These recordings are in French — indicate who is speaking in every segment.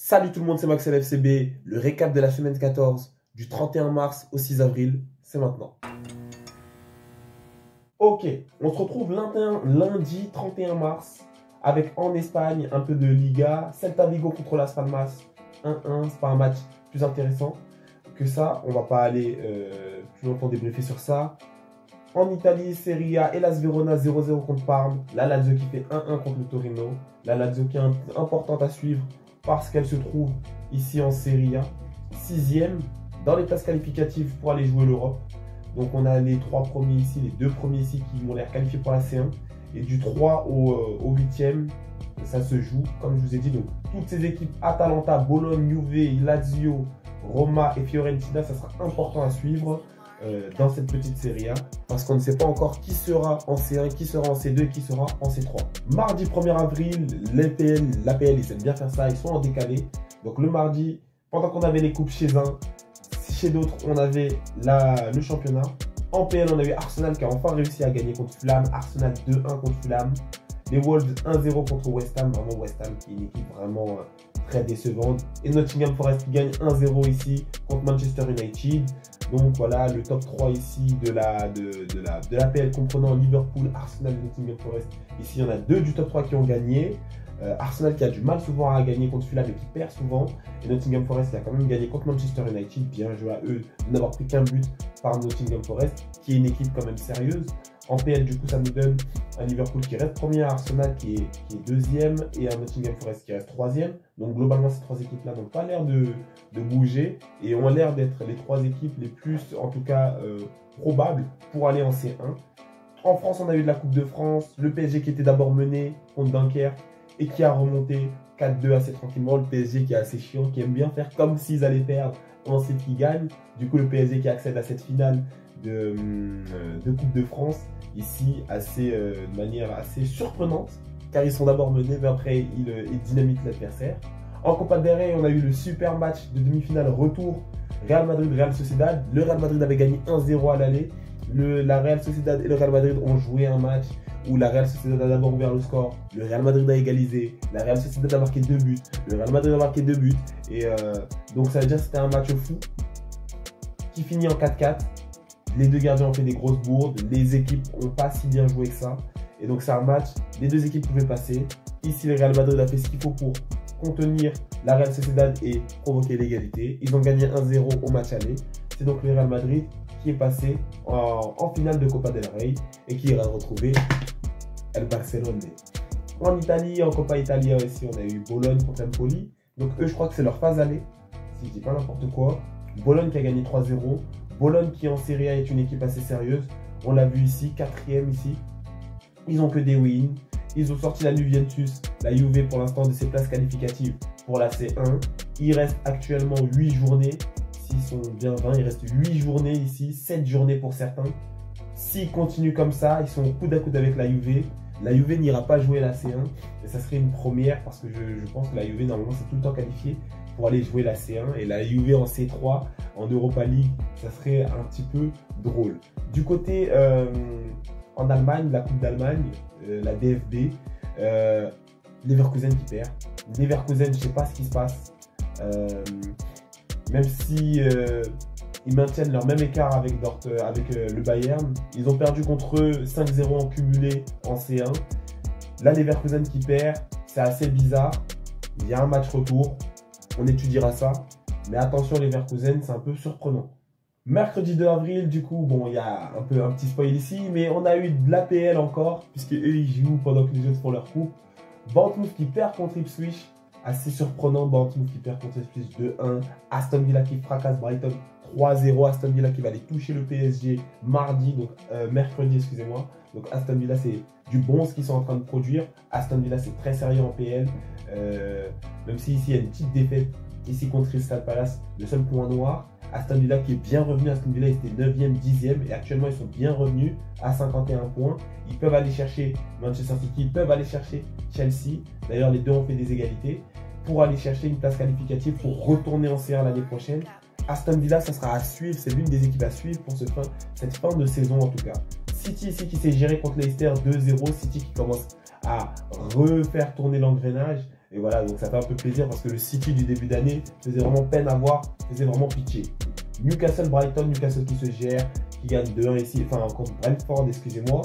Speaker 1: Salut tout le monde, c'est Max LFCB. Le récap de la semaine 14 du 31 mars au 6 avril, c'est maintenant. Ok, on se retrouve lundi 31 mars avec en Espagne un peu de Liga. Celta Vigo contre Las Palmas 1-1, c'est pas un match plus intéressant que ça. On va pas aller plus longtemps débriefer sur ça. En Italie, Serie A, Hellas Verona 0-0 contre Parme. La Lazio qui fait 1-1 contre le Torino. La Lazio qui est importante à suivre parce qu'elle se trouve ici en Serie A. 6e dans les places qualificatives pour aller jouer l'Europe. Donc on a les 3 premiers ici, les 2 premiers ici qui ont l'air qualifiés pour la C1. Et du 3 au 8e, ça se joue, comme je vous ai dit. Donc toutes ces équipes, Atalanta, Bologne, Juve, Lazio, Roma et Fiorentina, ça sera important à suivre dans cette petite Serie A, parce qu'on ne sait pas encore qui sera en C1, qui sera en C2 et qui sera en C3. Mardi 1er avril, l'APL, ils aiment bien faire ça, ils sont en décalé. Donc le mardi, pendant qu'on avait les coupes chez un, chez d'autres, on avait le championnat. En PL, on a eu Arsenal qui a enfin réussi à gagner contre Fulham. Arsenal 2-1 contre Fulham. Les Wolves 1-0 contre West Ham. Vraiment West Ham qui est une équipe vraiment très décevante. Et Nottingham Forest qui gagne 1-0 ici contre Manchester United. Donc voilà, le top 3 ici de l'APL comprenant Liverpool, Arsenal et Nottingham Forest. Ici, il y en a 2 du top 3 qui ont gagné. Arsenal qui a du mal souvent à gagner contre Fulham et qui perd souvent. Et Nottingham Forest qui a quand même gagné contre Manchester United. Bien joué à eux de n'avoir pris qu'un but par Nottingham Forest, qui est une équipe quand même sérieuse. En PL, du coup, ça nous donne un Liverpool qui reste premier, Arsenal qui est deuxième et un Nottingham Forest qui reste troisième. Donc globalement, ces 3 équipes-là n'ont pas l'air de bouger et ont l'air d'être les 3 équipes les plus, en tout cas, probables pour aller en C1. En France, on a eu de la Coupe de France, le PSG qui était d'abord mené contre Dunkerque et qui a remonté 4-2 assez tranquillement. Le PSG qui est assez chiant, qui aime bien faire comme s'ils allaient perdre, ensuite qui gagne. Du coup, le PSG qui accède à cette finale de Coupe de France, ici, de manière assez surprenante, car ils sont d'abord menés, mais après, ils dynamitent l'adversaire. En Copa del Rey, on a eu le super match de demi-finale retour Real Madrid-Real Sociedad. Le Real Madrid avait gagné 1-0 à l'aller. La Real Sociedad et le Real Madrid ont joué un match où la Real Sociedad a d'abord ouvert le score, le Real Madrid a égalisé, la Real Sociedad a marqué 2 buts, le Real Madrid a marqué 2 buts, et donc ça veut dire que c'était un match fou qui finit en 4-4. Les 2 gardiens ont fait des grosses bourdes, les équipes n'ont pas si bien joué que ça, et donc c'est un match, les 2 équipes pouvaient passer. Ici, le Real Madrid a fait ce qu'il faut pour contenir la Real Sociedad et provoquer l'égalité. Ils ont gagné 1-0 au match aller. C'est donc le Real Madrid qui est passé en finale de Copa del Rey et qui ira retrouver El Barcelone. En Italie, en Coppa Italia aussi, on a eu Bologne contre Empoli. Donc eux, je crois que c'est leur phase aller, si je dis pas n'importe quoi. Bologne qui a gagné 3-0. Bologne qui en Serie A est une équipe assez sérieuse. On l'a vu ici, 4e ici. Ils ont que des wins. Ils ont sorti la Juventus, la Juve pour l'instant de ses places qualificatives pour la C1. Il reste actuellement 8 journées. S'ils sont bien 20, il reste 8 journées ici, 7 journées pour certains. S'ils continuent comme ça, ils sont au coude à coude avec la Juve. La Juve n'ira pas jouer la C1, et ça serait une première parce que je pense que la Juve, normalement, c'est tout le temps qualifié pour aller jouer la C1. Et la Juve en C3, en Europa League, ça serait un petit peu drôle. Du côté en Allemagne, la Coupe d'Allemagne, la DFB, Leverkusen qui perd. Leverkusen, je ne sais pas ce qui se passe. Même si ils maintiennent leur même écart avec le Bayern, ils ont perdu contre eux 5-0 en cumulé en C1. Là, Leverkusen qui perd, c'est assez bizarre. Il y a un match retour, on étudiera ça. Mais attention, Leverkusen, c'est un peu surprenant. Mercredi 2 avril, du coup, bon, il y a un petit spoil ici, mais on a eu de l'APL encore, puisque eux, ils jouent pendant que les autres font leur coupe. Bournemouth qui perd contre Ipswich. Assez surprenant, Bournemouth qui perd contre Ipswich 2-1. Aston Villa qui fracasse Brighton 3-0. Aston Villa qui va aller toucher le PSG mercredi, excusez-moi. Donc Aston Villa, c'est du bon ce qu'ils sont en train de produire. Aston Villa, c'est très sérieux en PL. Même si ici, il y a une petite défaite ici contre Crystal Palace, le seul point noir. Aston Villa qui est bien revenu. Aston Villa était 9e, 10e et actuellement ils sont bien revenus à 51 points. Ils peuvent aller chercher Manchester City, ils peuvent aller chercher Chelsea. D'ailleurs, les deux ont fait des égalités pour aller chercher une place qualificative pour retourner en C1 l'année prochaine. Aston Villa, ça sera à suivre, c'est l'une des équipes à suivre pour cette fin de saison en tout cas. City ici qui s'est géré contre Leicester 2-0, City qui commence à refaire tourner l'engrenage. Et voilà, donc ça fait un peu plaisir parce que le City du début d'année faisait vraiment peine à voir, faisait vraiment pitié. Newcastle-Brighton, Newcastle qui se gère, qui gagne 2-1 ici, enfin contre Brentford, excusez-moi.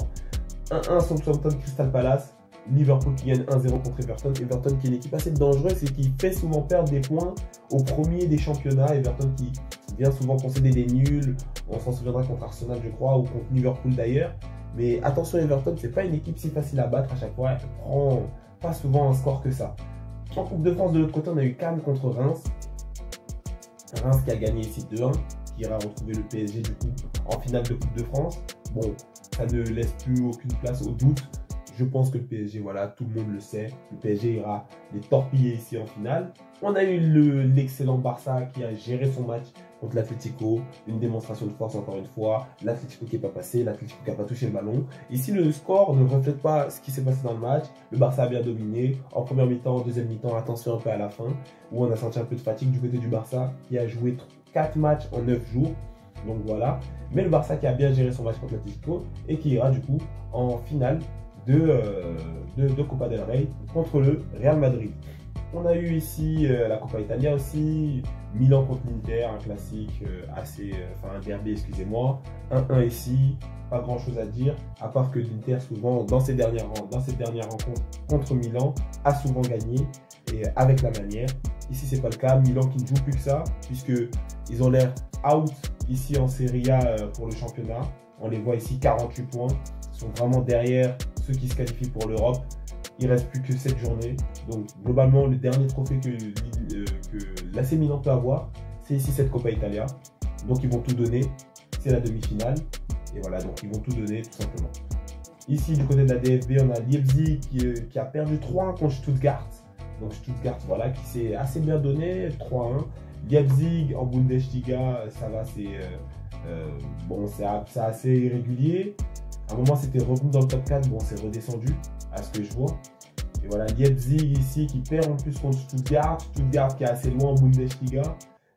Speaker 1: 1-1 Southampton-Crystal Palace. Liverpool qui gagne 1-0 contre Everton. Everton qui est une équipe assez dangereuse et qui fait souvent perdre des points au premier des championnats. Everton qui vient souvent concéder des nuls. On s'en souviendra contre Arsenal, je crois, ou contre Liverpool d'ailleurs. Mais attention, Everton, c'est pas une équipe si facile à battre à chaque fois. Elle prend pas souvent un score que ça. En Coupe de France, de l'autre côté, on a eu Cannes contre Reims. Reims qui a gagné ici 2-1, qui ira retrouver le PSG du coup en finale de Coupe de France. Bon, ça ne laisse plus aucune place au doute. Je pense que le PSG, voilà, tout le monde le sait. Le PSG ira les torpiller ici en finale. On a eu l'excellent Barça qui a géré son match contre l'Atlético. Une démonstration de force encore une fois. L'Atlético qui n'est pas passé, l'Atlético qui n'a pas touché le ballon. Ici, le score ne reflète pas ce qui s'est passé dans le match. Le Barça a bien dominé. En première mi-temps, en deuxième mi-temps, attention un peu à la fin, où on a senti un peu de fatigue du côté du Barça, qui a joué 4 matchs en 9 jours. Donc voilà. Mais le Barça qui a bien géré son match contre l'Atlético et qui ira du coup en finale de Copa del Rey contre le Real Madrid. On a eu ici la Coppa Italia aussi, Milan contre l'Inter, un classique un derby, excusez-moi. 1-1 ici, pas grand chose à dire, à part que l'Inter souvent dans ses dernières rencontres contre Milan a souvent gagné et avec la manière. Ici c'est pas le cas, Milan qui ne joue plus que ça, puisque ils ont l'air out ici en Serie A pour le championnat. On les voit ici 48 points, ils sont vraiment derrière ceux qui se qualifient pour l'Europe. Il ne reste plus que 7 journées. Donc, globalement, le dernier trophée que l'AC Milan peut avoir, c'est ici cette Coppa Italia. Donc, ils vont tout donner. C'est la demi-finale. Et voilà, donc ils vont tout donner, tout simplement. Ici, du côté de la DFB, on a Leipzig qui a perdu 3-1 contre Stuttgart. Donc, Stuttgart, voilà, qui s'est assez bien donné, 3-1. Leipzig en Bundesliga, ça va, c'est assez irrégulier. À un moment, c'était revenu dans le top 4. Bon, c'est redescendu à ce que je vois. Et voilà, Leipzig ici qui perd en plus contre Stuttgart. Stuttgart qui est assez loin en Bundesliga.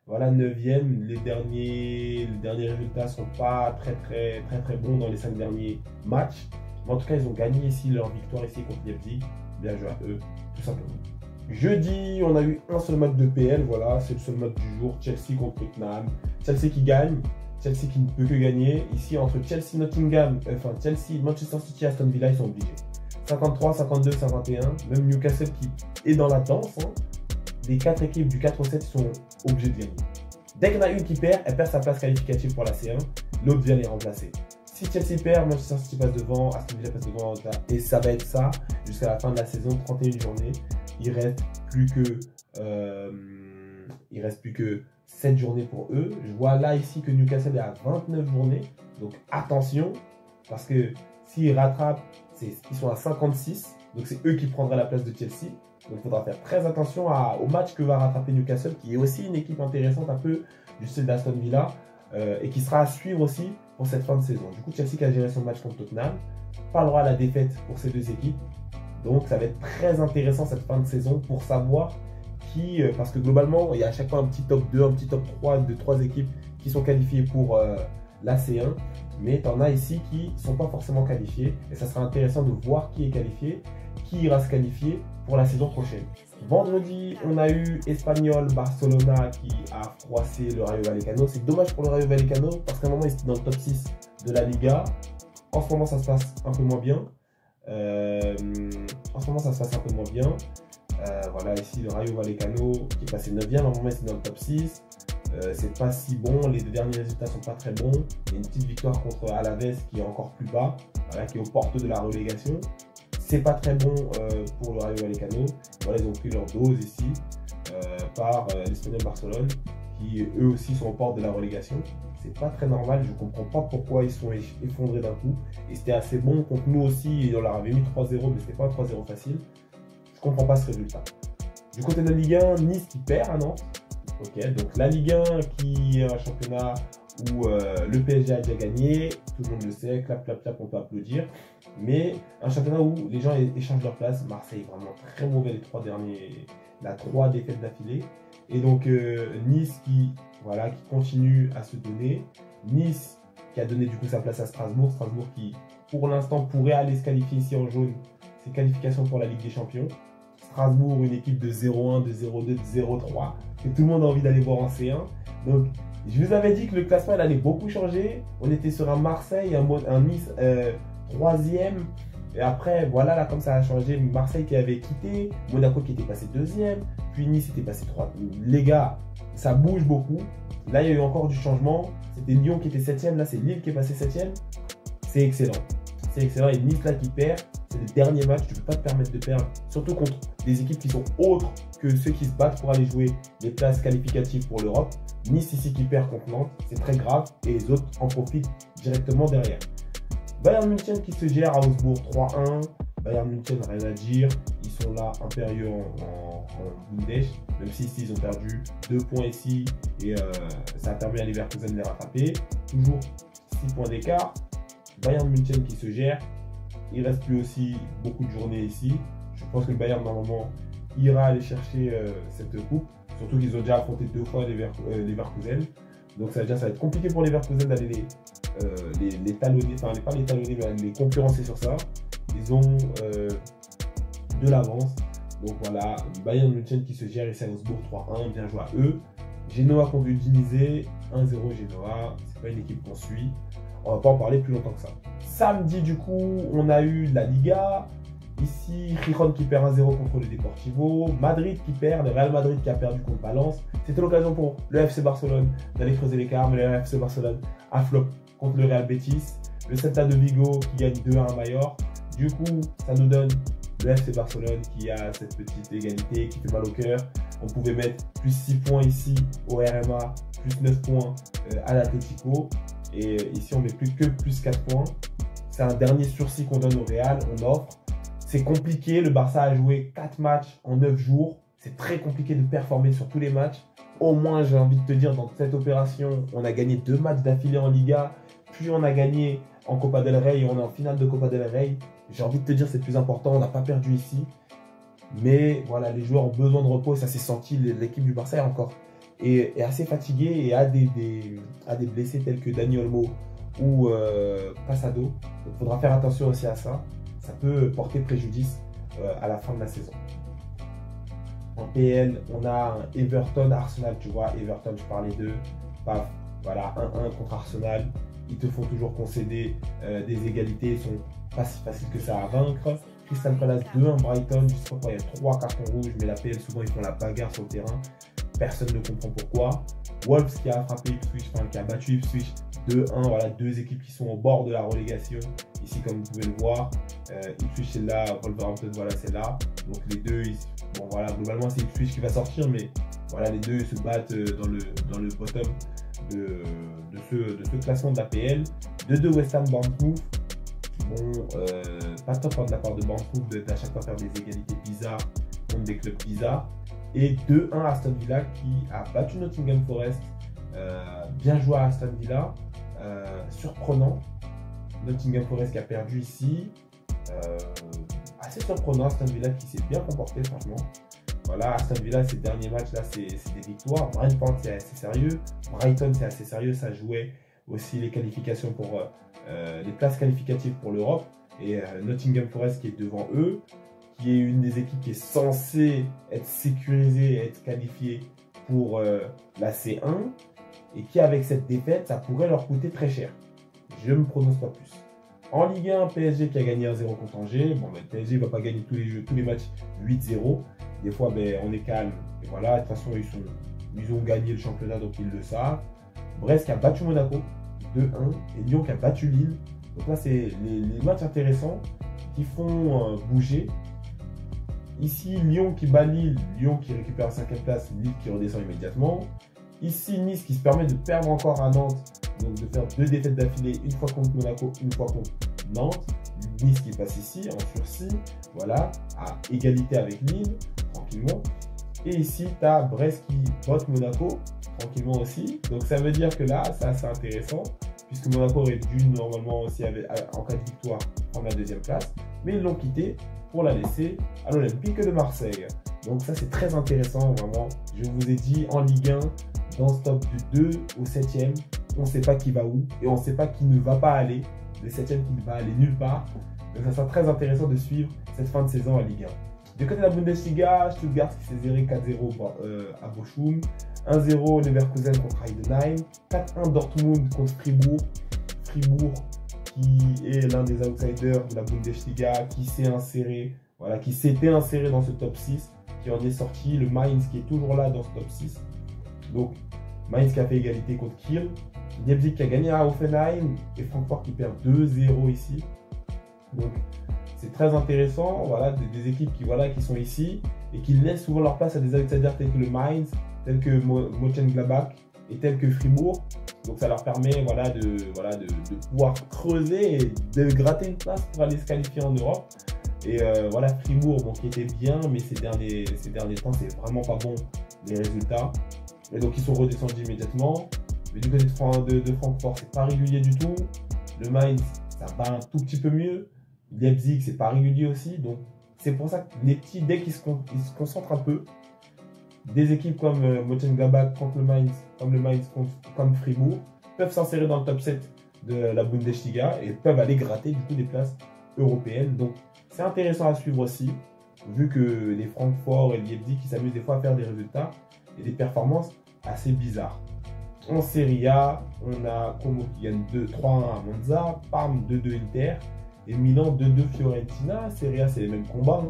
Speaker 1: Voilà, 9e. Les derniers résultats ne sont pas très bons dans les 5 derniers matchs. Mais en tout cas, ils ont gagné ici leur victoire ici contre Leipzig. Bien joué à eux, tout simplement. Jeudi, on a eu un seul match de PL. Voilà, c'est le seul match du jour. Chelsea contre Tottenham. Chelsea qui gagne. Chelsea qui ne peut que gagner. Ici, entre Chelsea, Manchester City et Aston Villa, ils sont obligés. 53, 52, 51. Même Newcastle qui est dans la danse. Hein. Les 4 équipes du 4 au 7 sont obligées de gagner. Dès qu'il y en a une qui perd, elle perd sa place qualificative pour la C1. L'autre vient les remplacer. Si Chelsea perd, Manchester City passe devant, Aston Villa passe devant. Et ça va être ça jusqu'à la fin de la saison, 31 journées. Il reste plus que 7 journées pour eux. Je vois là ici que Newcastle est à 29 journées. Donc attention, parce que s'ils rattrapent, ils sont à 56. Donc c'est eux qui prendraient la place de Chelsea. Donc il faudra faire très attention au match que va rattraper Newcastle, qui est aussi une équipe intéressante, un peu du style d'Aston Villa, et qui sera à suivre aussi pour cette fin de saison. Du coup, Chelsea qui a géré son match contre Tottenham, pas le droit à la défaite pour ces deux équipes. Donc ça va être très intéressant cette fin de saison pour savoir qui, parce que globalement, il y a à chaque fois un petit top 2, un petit top 3 de 3 équipes qui sont qualifiées pour la C1. Mais tu en as ici qui ne sont pas forcément qualifiés. Et ça sera intéressant de voir qui est qualifié, qui ira se qualifier pour la saison prochaine. Vendredi, on a eu Espanyol Barcelona qui a froissé le Rayo Vallecano. C'est dommage pour le Rayo Vallecano parce qu'à un moment, il était dans le top 6 de la Liga. En ce moment, ça se passe un peu moins bien. Voilà, ici le Rayo Vallecano qui est passé 9e, à un moment c'est dans le top 6. C'est pas si bon, les deux derniers résultats sont pas très bons. Il y a une petite victoire contre Alaves qui est encore plus bas, voilà, qui est aux portes de la relégation. C'est pas très bon pour le Rayo Vallecano. Voilà, ils ont pris leur dose ici par l'Espanyol Barcelone, qui eux aussi sont aux portes de la relégation. C'est pas très normal, je comprends pas pourquoi ils sont effondrés d'un coup. Et c'était assez bon contre nous aussi, et on leur avait mis 3-0, mais c'était pas un 3-0 facile. Je comprends pas ce résultat. Du côté de la Ligue 1, Nice qui perd à Nantes. Ok, donc la Ligue 1 qui est un championnat où le PSG a déjà gagné, tout le monde le sait, clap, clap, clap, on peut applaudir. Mais un championnat où les gens échangent leur place. Marseille est vraiment très mauvais la 3 défaites d'affilée. Et donc Nice qui continue à se donner. Nice qui a donné du coup sa place à Strasbourg. Strasbourg qui pour l'instant pourrait aller se qualifier ici en jaune. C'est qualification pour la Ligue des Champions. Strasbourg, une équipe de 0-1, de 0-2, de 0-3, que tout le monde a envie d'aller voir en C1. Donc, je vous avais dit que le classement il allait beaucoup changer. On était sur un Marseille, un Nice 3e. Et après, voilà, là, comme ça a changé, Marseille qui avait quitté, Monaco qui était passé 2e, puis Nice était passé 3e. Les gars, ça bouge beaucoup. Là, il y a eu encore du changement. C'était Lyon qui était 7e, là, c'est Lille qui est passé 7e. C'est excellent. C'est excellent. Et Nice, là, qui perd, c'est le dernier match. Tu ne peux pas te permettre de perdre, surtout contre des équipes qui sont autres que ceux qui se battent pour aller jouer les places qualificatives pour l'Europe. Nice, ici, qui perd contre Nantes, c'est très grave. Et les autres en profitent directement derrière. Bayern München qui se gère à Augsbourg 3-1. Bayern München, rien à dire. Ils sont là impérieux en Bundes. Même si ici, ils ont perdu 2 points ici. Et ça a permis à Leverkusen de les rattraper. Toujours 6 points d'écart. Bayern München qui se gère. Il ne reste plus aussi beaucoup de journées ici. Je pense que le Bayern, normalement, ira aller chercher cette coupe. Surtout qu'ils ont déjà affronté 2 fois Leverkusen. Donc ça va être compliqué pour Leverkusen d'aller les talonner, enfin pas les talonner, mais les concurrencer sur ça. Ils ont de l'avance. Donc voilà, Bayern München qui se gère ici à Augsbourg 3-1, bien joué à eux. Genoa contre Udinese, 1-0 Genoa, c'est pas une équipe qu'on suit. On va pas en parler plus longtemps que ça. Samedi du coup, on a eu la Liga. Ici, Gijón qui perd 1-0 contre le Deportivo. Madrid qui perd, le Real Madrid qui a perdu contre Valence. C'était l'occasion pour le FC Barcelone d'aller creuser l'écart, mais le FC Barcelone a flop contre le Real Betis. Le Celta de Vigo qui gagne 2-1 à Mallorca. Du coup, ça nous donne le FC Barcelone qui a cette petite égalité qui fait mal au cœur. On pouvait mettre plus 6 points ici au RMA, plus 9 points à l'Atlético. Et ici, on met plus que plus 4 points. C'est un dernier sursis qu'on donne au Real, on offre. C'est compliqué, le Barça a joué 4 matchs en 9 jours. C'est très compliqué de performer sur tous les matchs. Au moins, j'ai envie de te dire, dans cette opération, on a gagné 2 matchs d'affilée en Liga. Puis on a gagné en Copa del Rey et on est en finale de Copa del Rey. J'ai envie de te dire, c'est plus important, on n'a pas perdu ici. Mais voilà, les joueurs ont besoin de repos et ça s'est senti. L'équipe du Barça est assez fatiguée et a des blessés tels que Dani Olmo ou Casado. Donc il faudra faire attention aussi à ça. Ça peut porter préjudice à la fin de la saison. En PL, on a un Everton-Arsenal, tu vois, Everton, je parlais d'eux, paf, voilà, 1-1 contre Arsenal. Ils te font toujours concéder des égalités, ils sont pas si faciles que ça à vaincre. Crystal Palace 2-1 Brighton, je sais pas pourquoi il y a 3 cartons rouges, mais la PL, souvent ils font la bagarre sur le terrain. Personne ne comprend pourquoi. Wolves qui a frappé Ipswich, enfin qui a battu Ipswich 2-1, voilà, 2 équipes qui sont au bord de la relégation. Ici, comme vous pouvez le voir, Ipswich c'est là, Wolverhampton, voilà, c'est là. Donc les deux, bon voilà, globalement c'est Ipswich qui va sortir, mais voilà, les deux se battent dans le bottom de ce classement de l'APL. 2-2 West Ham Bournemouth. Bon, pas top de la part de Bournemouth d'à chaque fois faire des égalités bizarres contre des clubs bizarres. Et 2-1 Aston Villa qui a battu Nottingham Forest. Bien joué à Aston Villa. Surprenant. Nottingham Forest qui a perdu ici. Assez surprenant, Aston Villa qui s'est bien comporté franchement. Voilà, Aston Villa, ces derniers matchs là, c'est des victoires. Brentford, c'est assez sérieux. Brighton, c'est assez sérieux. Ça jouait aussi les qualifications pour les places qualificatives pour l'Europe. Et Nottingham Forest qui est devant eux, qui est une des équipes qui est censée être sécurisée et être qualifiée pour la C1. Et qui, avec cette défaite, ça pourrait leur coûter très cher. Je ne me prononce pas plus. En Ligue 1, PSG qui a gagné 1-0 contre Angers. Bon, ben, PSG ne va pas gagner tous les matchs 8-0. Des fois, ben, on est calme. Et voilà, de toute façon, ils ont gagné le championnat, donc ils le savent. Brest qui a battu Monaco 2-1. Et Lyon qui a battu Lille. Donc là, c'est les matchs intéressants qui font bouger. Ici, Lyon qui bat Lille. Lyon qui récupère la 5e place. Lille qui redescend immédiatement. Ici, Nice qui se permet de perdre encore à Nantes. Donc de faire 2 défaites d'affilée, une fois contre Monaco, une fois contre Nantes. Nice qui passe ici en sursis, voilà, à égalité avec Lille, tranquillement. Et ici, tu as Brest qui botte Monaco, tranquillement aussi. Donc ça veut dire que là, c'est assez intéressant, puisque Monaco aurait dû normalement aussi, en cas de victoire, prendre la 2e place. Mais ils l'ont quitté pour la laisser à l'Olympique de Marseille. Donc ça, c'est très intéressant, vraiment. Je vous ai dit, en Ligue 1, dans ce top du 2 au 7e, on ne sait pas qui va où et on ne sait pas qui ne va pas aller. Le 7e qui ne va aller nulle part. Donc ça sera très intéressant de suivre cette fin de saison en Ligue 1. Du côté de la Bundesliga, Stuttgart qui s'est zéré 4-0 à Bochum, 1-0 Leverkusen contre Heidenheim, 4-1 Dortmund contre Fribourg. Fribourg qui est l'un des outsiders de la Bundesliga, qui s'est inséré, voilà, qui s'était inséré dans ce top 6, qui en est sorti. Le Mainz qui est toujours là dans ce top 6. Donc Mainz qui a fait égalité contre Kiel. Leipzig qui a gagné à Hoffenheim et Francfort qui perd 2-0 ici. Donc c'est très intéressant, voilà, des équipes qui, voilà, qui sont ici et qui laissent souvent leur place à des outsiders tels que le Mainz, tels que Mönchengladbach et tels que Fribourg. Donc ça leur permet, voilà, de pouvoir creuser et de gratter une place pour aller se qualifier en Europe. Et voilà, Fribourg, bon, qui était bien, mais ces derniers temps, c'est vraiment pas bon les résultats. Et donc ils sont redescendus immédiatement. Mais du côté de Francfort, c'est pas régulier du tout. Le Mainz, ça va un tout petit peu mieux. Leipzig, c'est pas régulier aussi. Donc c'est pour ça que les petits, dès qu'ils se concentrent un peu, des équipes comme Mönchengladbach contre le Mainz, comme Fribourg, peuvent s'insérer dans le top 7 de la Bundesliga et peuvent aller gratter du coup des places européennes. Donc c'est intéressant à suivre aussi, vu que les Francfort et Leipzig qui s'amusent des fois à faire des résultats et des performances assez bizarres. En Serie A, on a Como qui gagne 3-1 à Monza, Parme 2-2 Inter et Milan 2-2 Fiorentina. Serie A, c'est les mêmes combats.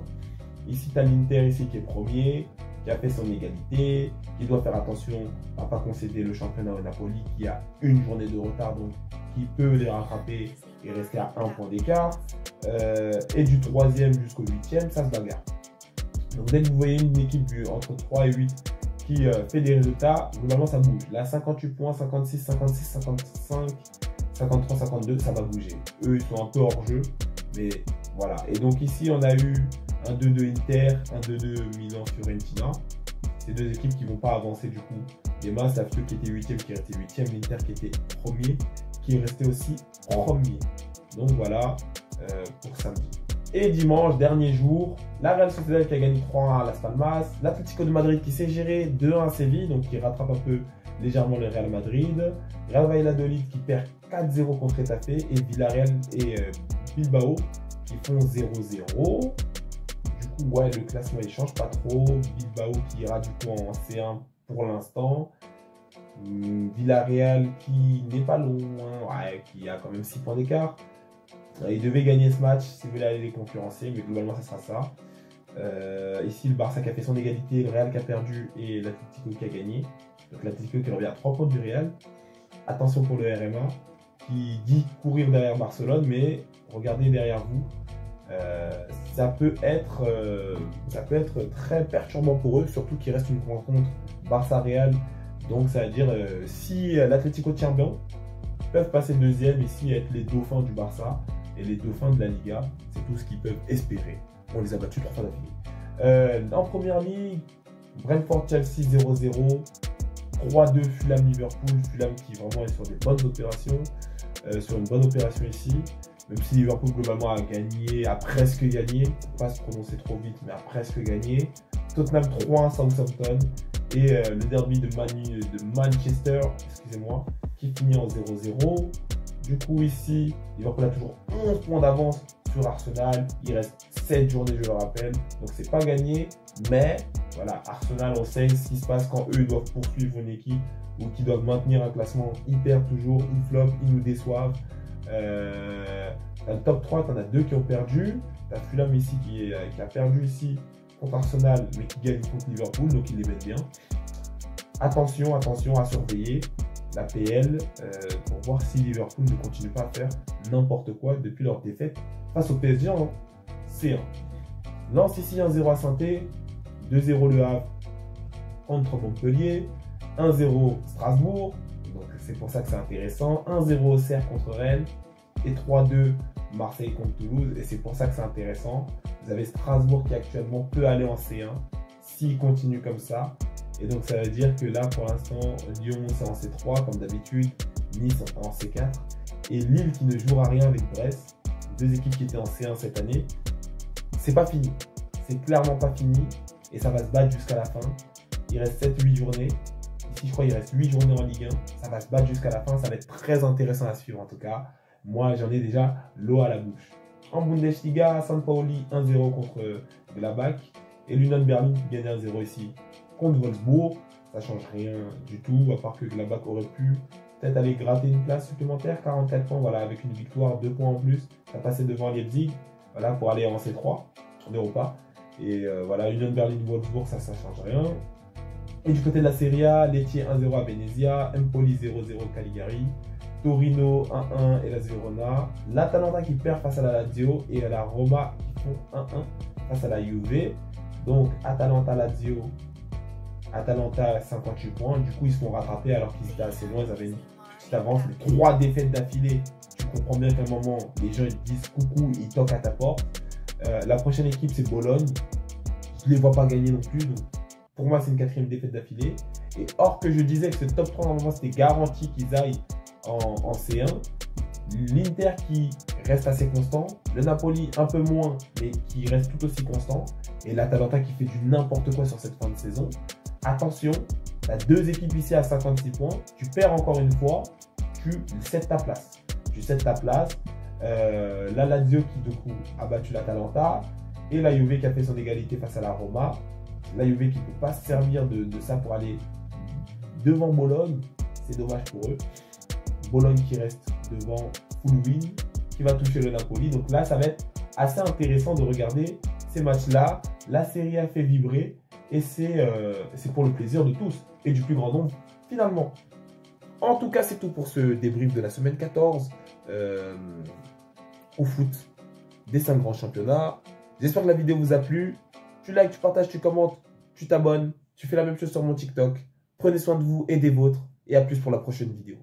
Speaker 1: Ici, tu as l'Inter ici qui est premier, qui a fait son égalité, qui doit faire attention à ne pas concéder le championnat au Napoli, qui a une journée de retard, donc qui peut les rattraper et rester à 1 point d'écart. Et du 3e jusqu'au 8e, ça se bagarre. Donc dès que vous voyez une équipe entre 3 et 8 qui fait des résultats, globalement ça bouge. Là, 58 points, 56, 56, 55, 53, 52, ça va bouger. Eux, ils sont un peu hors jeu, mais voilà. Et donc ici, on a eu un 2-2 Inter, un 2-2 Milan-Fiorentina. Ces deux équipes qui ne vont pas avancer du coup. Les Mas, la Fio qui était 8e, qui est resté 8e, l'Inter qui était premier, qui est resté aussi premier. Donc voilà pour samedi. Et dimanche, dernier jour, la Real Sociedad qui a gagné 3-1 à Las Palmas, l'Atlético de Madrid qui s'est géré 2-1 à Séville, donc qui rattrape un peu légèrement le Real Madrid, Real Valladolid qui perd 4-0 contre Getafe et Villarreal et Bilbao qui font 0-0. Du coup, ouais, le classement il change pas trop. Bilbao qui ira du coup en C1 pour l'instant. Villarreal qui n'est pas loin, ouais, qui a quand même 6 points d'écart. Il devait gagner ce match s'il voulait aller les concurrencer, mais globalement ça sera ça. Ici le Barça qui a fait son égalité, le Real qui a perdu et l'Atlético qui a gagné. Donc l'Atlético qui revient à 3 points du Real. Attention pour le RMA qui dit courir derrière Barcelone, mais regardez derrière vous. Ça peut être très perturbant pour eux, surtout qu'il reste une rencontre Barça-Real. Donc ça veut dire si l'Atlético tient bien, ils peuvent passer deuxième ici et être les dauphins du Barça et les dauphins de la Liga. C'est tout ce qu'ils peuvent espérer. On les a battus 3 fois d'affilée. En première ligue, Brentford-Chelsea 0-0, 3-2 Fulham-Liverpool. Fulham qui vraiment est sur des bonnes opérations, sur une bonne opération ici. Même si Liverpool globalement a gagné, a presque gagné, il ne faut pas se prononcer trop vite, mais a presque gagné. Tottenham 3-1 Southampton et le derby de Manchester, excusez-moi, qui finit en 0-0. Du coup ici, Liverpool a toujours 11 points d'avance sur Arsenal. Il reste 7 journées, je le rappelle, donc c'est pas gagné. Mais voilà, Arsenal, on sait ce qui se passe quand eux doivent poursuivre une équipe ou qui doivent maintenir un classement. Ils perdent toujours, ils flopent, ils nous déçoivent. Dans le top 3, tu en as 2 qui ont perdu. Tu as Fulham ici qui a perdu ici contre Arsenal, mais qui gagne contre Liverpool, donc ils les mettent bien. Attention à surveiller la PL pour voir si Liverpool ne continue pas à faire n'importe quoi depuis leur défaite face au PSG en C1. Lens ici 1-0 à Saint-Étienne, 2-0 Le Havre contre Montpellier, 1-0 Strasbourg, donc c'est pour ça que c'est intéressant, 1-0 Auxerre contre Rennes et 3-2 Marseille contre Toulouse, et c'est pour ça que c'est intéressant. Vous avez Strasbourg qui actuellement peut aller en C1 s'il continue comme ça. Et donc ça veut dire que là pour l'instant Lyon c'est en C3 comme d'habitude, Nice en C4 et Lille qui ne jouera rien avec Brest, deux équipes qui étaient en C1 cette année. C'est pas fini, c'est clairement pas fini et ça va se battre jusqu'à la fin. Il reste 7-8 journées, ici je crois qu'il reste 8 journées en Ligue 1, ça va se battre jusqu'à la fin, ça va être très intéressant à suivre en tout cas. Moi j'en ai déjà l'eau à la bouche. En Bundesliga, San Pauli 1-0 contre Gladbach. Et l'Union Berlin qui gagne 1-0 ici contre Wolfsburg. Ça change rien du tout, à part que Gladbach aurait pu peut-être aller gratter une place supplémentaire, 44 points, voilà, avec une victoire, 2 points en plus, ça passait devant Leipzig, voilà, pour aller en C3, en Europa. Et voilà, Union Berlin-Wolfsburg, ça change rien. Et du côté de la Serie A, Lecce 1-0 à Venezia, Empoli 0-0 Cagliari, Torino 1-1 et la Verona, l'Atalanta qui perd face à la Lazio et la Roma qui font 1-1 face à la Juve. Donc Atalanta-Lazio, Atalanta 58 points, du coup ils se font rattraper alors qu'ils étaient assez loin, ils avaient une petite avance, les 3 défaites d'affilée. Tu comprends bien qu'à un moment, les gens ils disent coucou, ils toquent à ta porte. La prochaine équipe c'est Bologne, je ne les vois pas gagner non plus, donc pour moi c'est une 4e défaite d'affilée. Et or que je disais que ce top 3 normalement c'était garanti qu'ils aillent en C1, l'Inter qui reste assez constant, le Napoli un peu moins mais qui reste tout aussi constant, et l'Atalanta qui fait du n'importe quoi sur cette fin de saison. Attention, tu as 2 équipes ici à 56 points, tu perds encore une fois, tu cèdes ta place. Tu cèdes ta place, la Lazio qui du coup a battu l'Atalanta, et la Juve qui a fait son égalité face à la Roma. La Juve qui ne peut pas se servir de ça pour aller devant Bologne, c'est dommage pour eux. Bologne qui reste devant full win, qui va toucher le Napoli. Donc là, ça va être assez intéressant de regarder ces matchs-là. La Serie A fait vibrer et c'est pour le plaisir de tous et du plus grand nombre finalement. En tout cas, c'est tout pour ce débrief de la semaine 14 au foot des 5 grands championnats. J'espère que la vidéo vous a plu. Tu likes, tu partages, tu commentes, tu t'abonnes. Tu fais la même chose sur mon TikTok. Prenez soin de vous et des vôtres. Et à plus pour la prochaine vidéo.